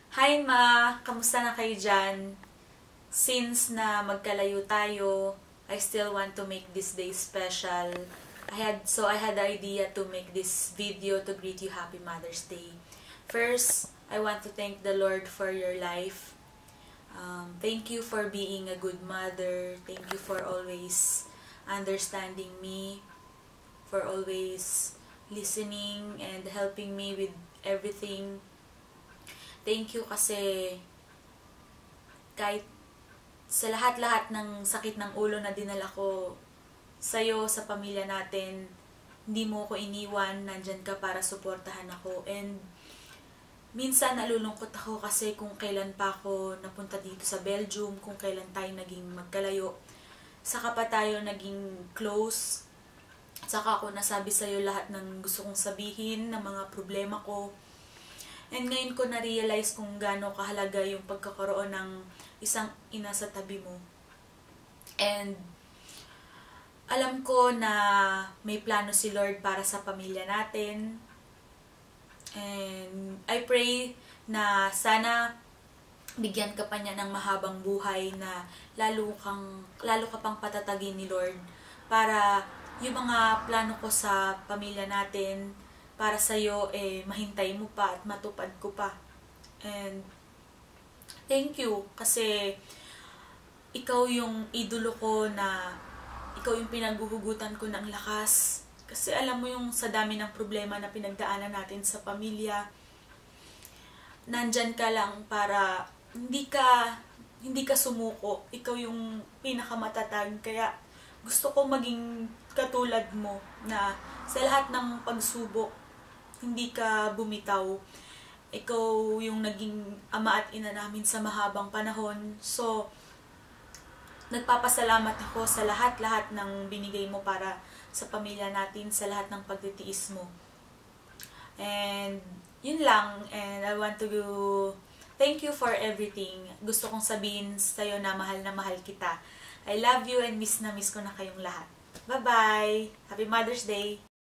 Hi Ma! Kamusta na kayo dyan? Since na magkalayo tayo, I still want to make this day special. I had the idea to make this video to greet you Happy Mother's Day. First, I want to thank the Lord for your life. Thank you for being a good mother. Thank you for always understanding me, for always listening and helping me with everything. Thank you kasi kahit sa lahat-lahat ng sakit ng ulo na dinala ko sa'yo, sa pamilya natin, hindi mo ko iniwan, nandyan ka para suportahan ako. And minsan nalulungkot ako kasi kung kailan pa ako napunta dito sa Belgium, kung kailan tayo naging magkalayo, saka pa tayo naging close, saka ako nasabi sa'yo lahat ng gusto kong sabihin, ng mga problema ko. And ngayon ko na-realize kung gaano kahalaga yung pagkakaroon ng isang ina sa tabi mo. And alam ko na may plano si Lord para sa pamilya natin. And I pray na sana bigyan ka pa niya ng mahabang buhay na lalo ka pang patatagin ni Lord para yung mga plano ko sa pamilya natin para sa'yo, mahintay mo pa at matupad ko pa. And thank you kasi ikaw yung idolo ko, na ikaw yung pinaghuhugutan ko ng lakas. Kasi alam mo yung sa dami ng problema na pinagdaanan natin sa pamilya, nandyan ka lang para hindi ka sumuko. Ikaw yung pinakamatatag. Kaya gusto ko maging katulad mo na sa lahat ng pagsubok, hindi ka bumitaw. Ikaw yung naging ama at ina namin sa mahabang panahon. So, nagpapasalamat ako sa lahat-lahat ng binigay mo para sa pamilya natin, sa lahat ng pagtitiis mo. And, yun lang. And I want to thank you for everything. Gusto kong sabihin sa'yo na mahal kita. I love you and miss na miss ko na kayong lahat. Bye-bye! Happy Mother's Day!